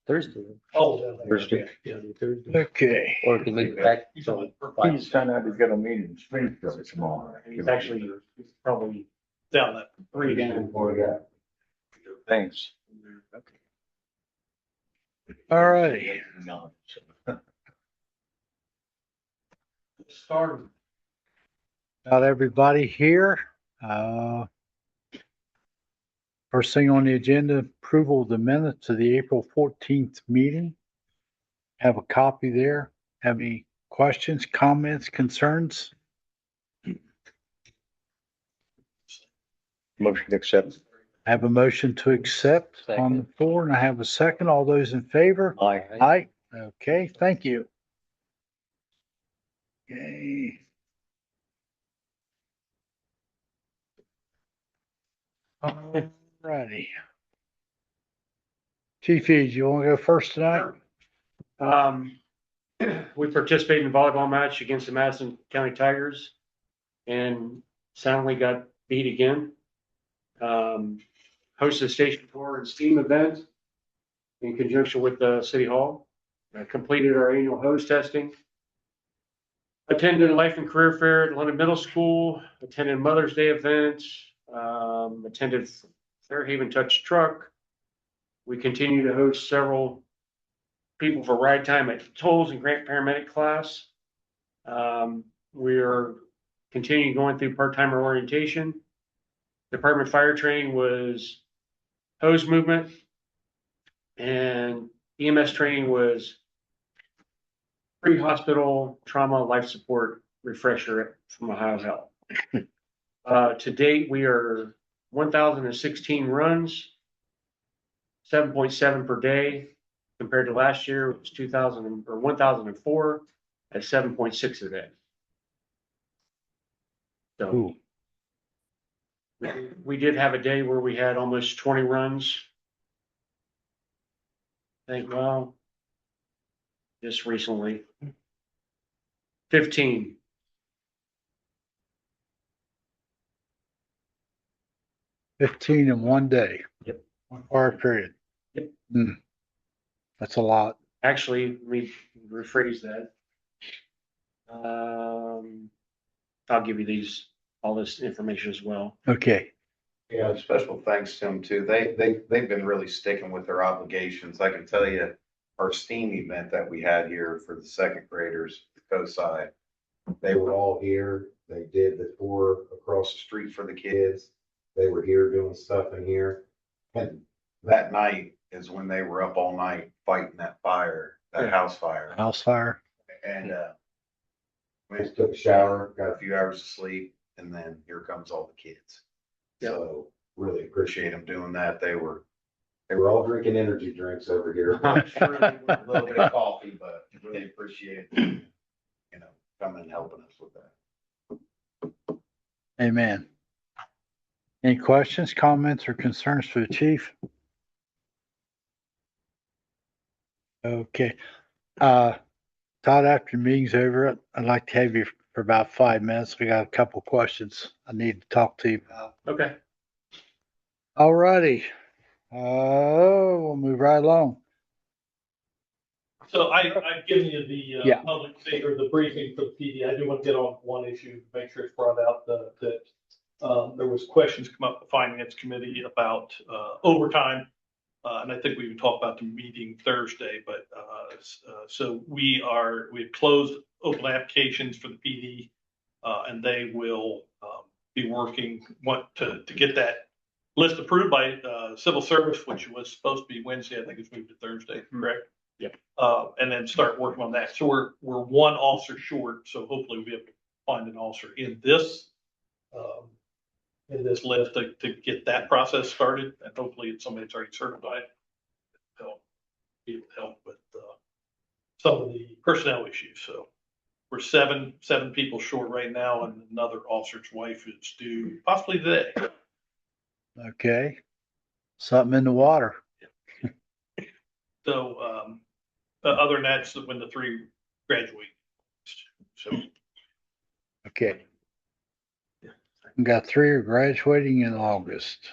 Thursday. Oh, Thursday. Yeah. Thursday. Okay. Or we can make it back. He's till on for five. He's found out he's got a meeting in Springfield tomorrow. He's actually probably down that 3 again. Thanks. All righty. Start. Got everybody here. First thing on the agenda, approval of the minutes of the April 14th meeting. Have a copy there. Have any questions, comments, concerns? Motion to accept. I have a motion to accept on the floor and I have a second. All those in favor? Aye. Aye. Okay, thank you. Okay. Alrighty. Chief Eads, you want to go first tonight? We participated in a volleyball match against the Madison County Tigers and soundly got beat again. Hosted a station tour and STEAM event in conjunction with the City Hall. Completed our annual hose testing. Attended a life and career fair at London Middle School. Attended Mother's Day event. Attended Fairhaven Touch Truck. We continue to host several people for ride time at tolls and grant paramedic class. We are continuing going through part-timer orientation. Department fire training was hose movement, and EMS training was pre-hospital trauma life support refresher from Ohio Health. To date, we are 1,016 runs, 7.7 per day. Compared to last year, it was 2,000 or 1,004 at 7.6 a day. So Ooh. we did have a day where we had almost 20 runs. I think, well, just recently. 15. $15 in one day. Yep. 1 hour period. Yep. That's a lot. Actually, let me rephrase that. I'll give you all this information as well. Okay. Yeah, special thanks to them too. They've been really sticking with their obligations. I can tell you, our STEAM event that we had here for the second graders, COSI, they were all here. They did the tour across the street for the kids. They were here doing stuff in here. And that night is when they were up all night fighting that fire, that house fire. House fire. And, we just took a shower, got a few hours of sleep, and then here comes all the kids. Yep. So really appreciate them doing that. They were all drinking energy drinks over here. I'm sure they A little bit of coffee, but really appreciate, coming and helping us with that. Amen. Any questions, comments, or concerns for the chief? Okay. Todd, after the meeting's over, I'd like to have you for about 5 minutes. We got a couple questions I need to talk to you about. Okay. All righty. We'll move right along. So I've given you the Yeah. public figure, the briefing for the PD. I do want to get on one issue, make sure it's brought out that there was questions come up the finance committee about overtime. And I think we would talk about the meeting Thursday, but so we have closed open applications for the PD, and they will be working to get that list approved by civil service, which was supposed to be Wednesday. I think it's moved to Thursday, correct? Yep. And then start working on that. So we're one officer short. So hopefully we'll be able to find an officer in this list to get that process started, and hopefully it's somebody that's already certified. Be able to help with some of the personnel issues. So we're seven people short right now, and another officer's wife is due possibly today. Okay. Something in the water. So other than that, so when the 3 graduate. So Okay. We got 3 are graduating in August.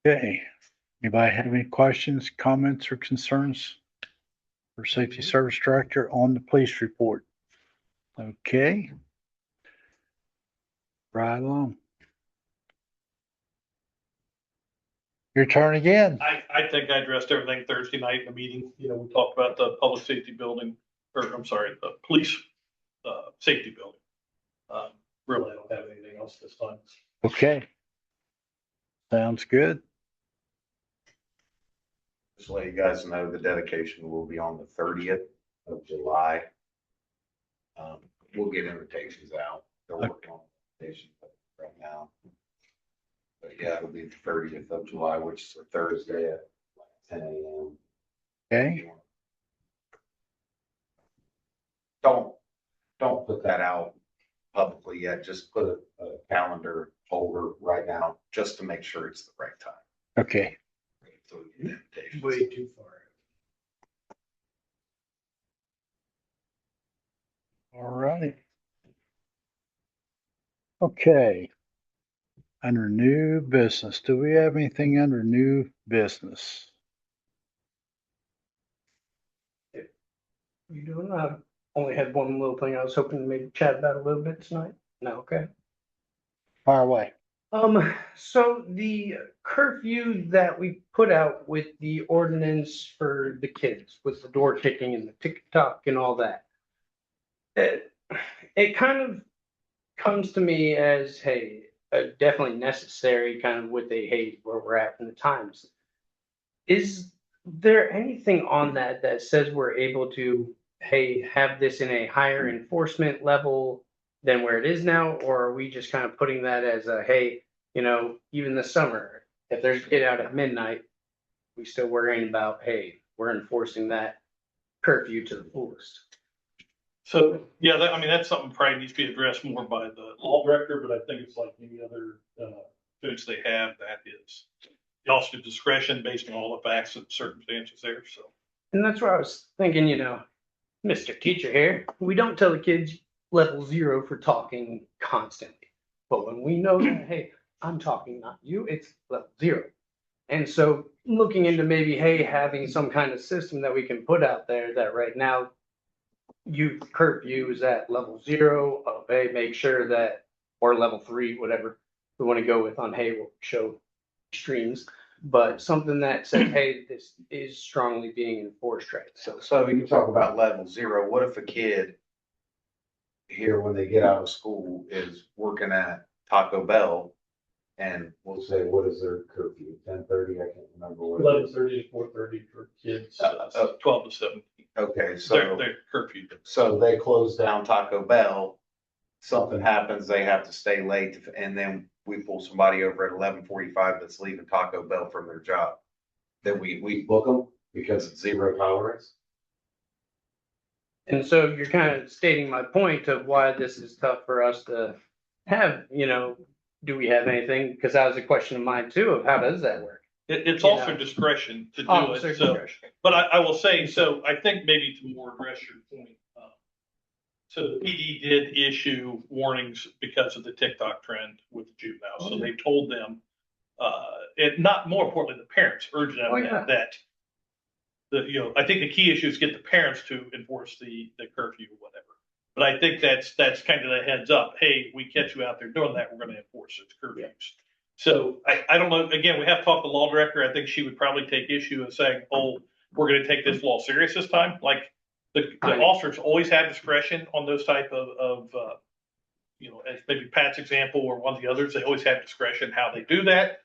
Okay, anybody have any questions, comments, or concerns for Safety Service Director on the police report? Okay. Right along. Your turn again. I think I addressed everything Thursday night in the meeting. You know, we talked about the public safety building, or I'm sorry, the police, safety building. Really, I don't have anything else this time. Okay. Sounds good. Just to let you guys know, the dedication will be on the 30th of July. We'll get invitations out. They're working on invitations right now. But yeah, it'll be the 30th of July, which is a Thursday at 10 a.m. Okay. Don't put that out publicly yet. Just put a calendar holder right now, just to make sure it's the right time. Okay. So we get invitations. Way too far. All right. Okay. Under new business, do we have anything under new business? You doing? I only had one little thing I was hoping to maybe chat about a little bit tonight. No, okay. Fire away. So the curfew that we put out with the ordinance for the kids, with the door ticking and the tick-tock and all that. It kind of comes to me as, hey, definitely necessary, kind of with a, hey, where we're at in the times. Is there anything on that that says we're able to, hey, have this in a higher enforcement level than where it is now? Or are we just kind of putting that as a, hey, you know, even this summer, if there's a kid out at midnight, we still worrying about, hey, we're enforcing that curfew to the fullest. So, yeah, I mean, that's something probably needs to be addressed more by the law director, but I think it's like any other, foods they have, that is the officer's discretion based on all the facts and circumstances there, so. And that's where I was thinking, you know, Mr. Teacher here, we don't tell the kids level 0 for talking constantly. But when we know that, hey, I'm talking, not you, it's level 0. And so looking into maybe, hey, having some kind of system that we can put out there that right now youth curfew is at level 0 of, hey, make sure that, or level 3, whatever we want to go with on, hey, we'll show extremes, but something that says, hey, this is strongly being enforced right. So you talk about level 0. What if a kid here, when they get out of school, is working at Taco Bell, and we'll say, what is their curfew? 10:30? I can't remember what. 11:30 to 4:30 for kids, 12 to 17. Okay, so. They're curfew. So they close down Taco Bell, something happens, they have to stay late, and then we pull somebody over at 11:45 that's leaving Taco Bell from their job. Then we book them because it's 0 tolerance. And so you're kind of stating my point of why this is tough for us to have, you know, do we have anything? Because that was a question of mine too, of how does that work? It's You also know. discretion to do Officer it, so. discretion. But I will say, so I think maybe to more address your point, so the PD did issue warnings because of the TikTok trend with the juveniles. So they told them, and not more importantly, the parents urged them Oh, yeah. that you know, I think the key issue is get the parents to enforce the curfew or whatever. But I think that's kind of the heads up. Hey, we catch you out there doing that, we're going to enforce its curfews. So I don't know. Again, we have to talk to the law director. I think she would probably take issue in saying, oh, we're going to take this law serious this time. Like the officers always have discretion on those type of you know, as maybe Pat's example or one of the others, they always have discretion how they do that.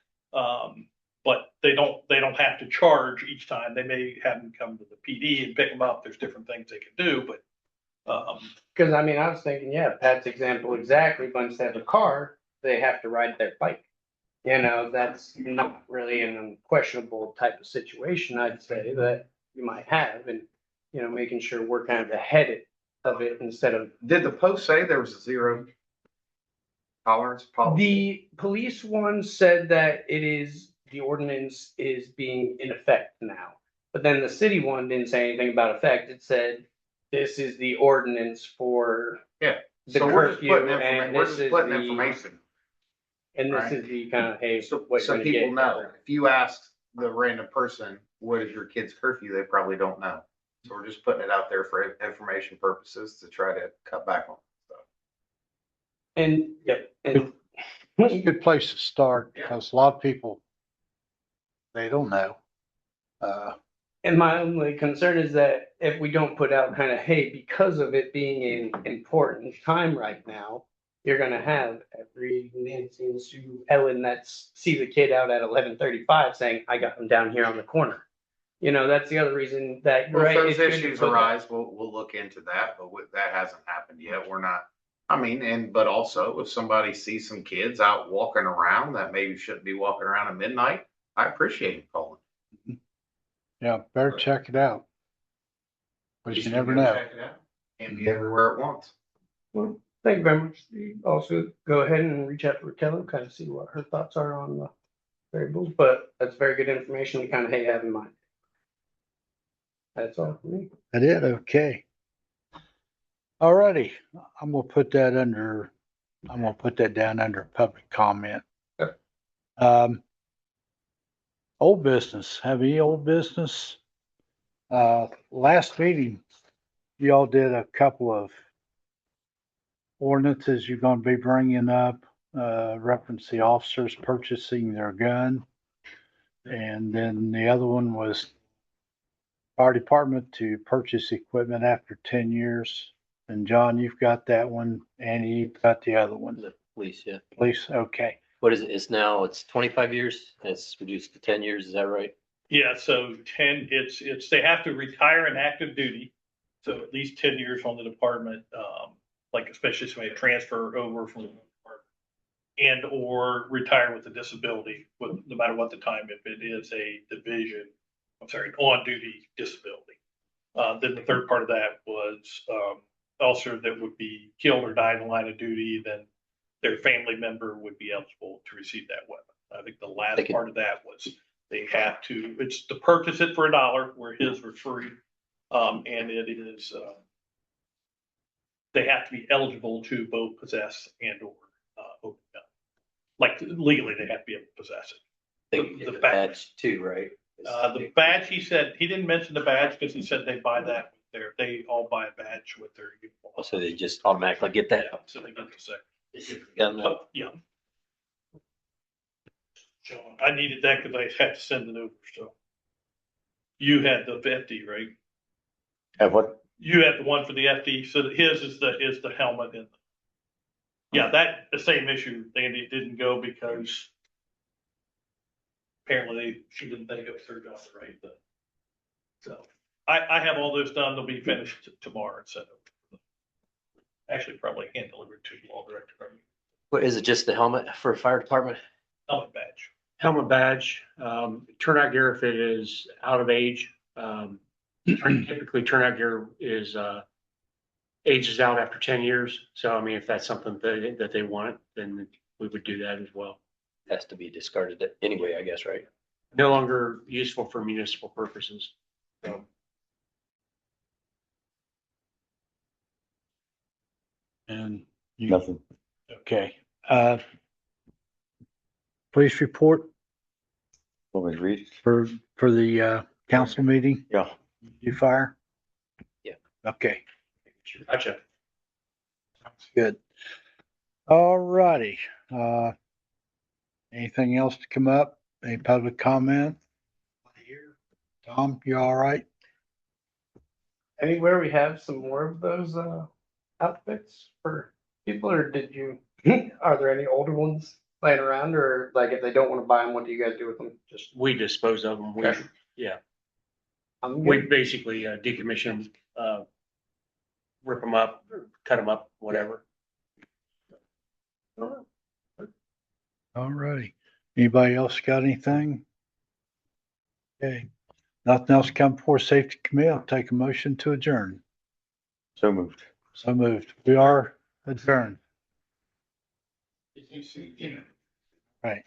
But they don't have to charge each time. They may have them come to the PD and pick them up. There's different things they can do, but Because I mean, I was thinking, yeah, Pat's example exactly, but instead of a car, they have to ride their bike. You know, that's not really an unquestionable type of situation, I'd say, that you might have, and, you know, making sure we're kind of ahead of it instead of. Did the post say there was a 0 tolerance policy? The police one said that it is, the ordinance is being in effect now. But then the city one didn't say anything about effect. It said, this is the ordinance for Yeah. the So we're just curfew putting and we're this just is putting the. information. And this Right. is the kind of, hey, So, what so you're gonna people get. know. If you ask the random person, what is your kid's curfew, they probably don't know. So we're just putting it out there for information purposes to try to cut back on stuff. And, yep, and It's a good place to start Yeah. because a lot of people, they don't know. And my only concern is that if we don't put out kind of, hey, because of it being an important time right now, you're gonna have every Nancy and Sue Ellen that's see the kid out at 11:35 saying, I got him down here on the corner. You know, that's the other reason that, Well, right? if it's those good to issues put that- arise, we'll look into that, but that hasn't happened yet. We're not, I mean, but also if somebody sees some kids out walking around that maybe shouldn't be walking around at midnight, I appreciate you calling. Yeah, better check it out. But you never gotta know. check it out. Can't be everywhere at once. Well, thank you very much. Also, go ahead and reach out to Raquel, kind of see what her thoughts are on the variables, but that's very good information to kind of, hey, have in mind. That's all for me. That it? Okay. Alrighty, I'm gonna put that down under public comment. Okay. Old business, have any old business? Last meeting, y'all did a couple of ordinances you're gonna be bringing up, reference the officers purchasing their gun. And then the other one was our department to purchase equipment after 10 years. And John, you've got that one. Andy, you've got the other one. The police, yeah. Please, okay. What is it? It's 25 years. It's reduced to 10 years. Is that right? Yeah, so 10, they have to retire in active duty. So at least 10 years on the department, like especially somebody transfer over from the department and or retire with a disability, no matter what the time, if it is a division, on duty disability. Then the third part of that was, officer that would be killed or died in the line of duty, then their family member would be eligible to receive that weapon. I think the last part of that was they have to, it's to purchase it for $1, where his were free. And it is, they have to be eligible to both possess and or own a gun. Like legally, they have to be able to possess it. They can get The the badge. badge too, right? The badge, he said, he didn't mention the badge because he said they buy that they all buy a badge with their uniform. Oh, so they just automatically get that. Yeah, so they get the second. Gun. Oh, yeah. John, I needed that because I had to send it over, so. You had the FD, right? Have what? You had the one for the FD, so that his is the helmet and. Yeah, the same issue, Andy didn't go because. Apparently she didn't think it was her job, right? So, I have all those done, they'll be finished tomorrow, so. Actually, probably hand delivered to the law director, What is it? Just the helmet for a fire department? helmet badge. Helmet badge, turnout gear if it is out of age. Typically turnout gear is, ages out after 10 years. So I mean, if that's something that they want, then we would do that as well. Has to be discarded anyway, I guess, right? No longer useful for municipal purposes. So, And you, Nothing. okay. Police report Want me to read? for the council meeting, Yeah. you fire? Yeah. Okay, gotcha. good. All righty. Anything else to come up? Any public comment? Tom, you all right? Anywhere we have some more of those outfits for people, or did you, are there any older ones laying around, or like if they don't want to buy them, what do you guys do with them? Just, We dispose of them. Okay. I'm We good. basically decommission them, rip them up, cut them up, whatever. All righty. Anybody else got anything? Okay, nothing else come before safety committee. I'll take a motion to adjourn. So moved. So moved. We are adjourned. Did you see? Right.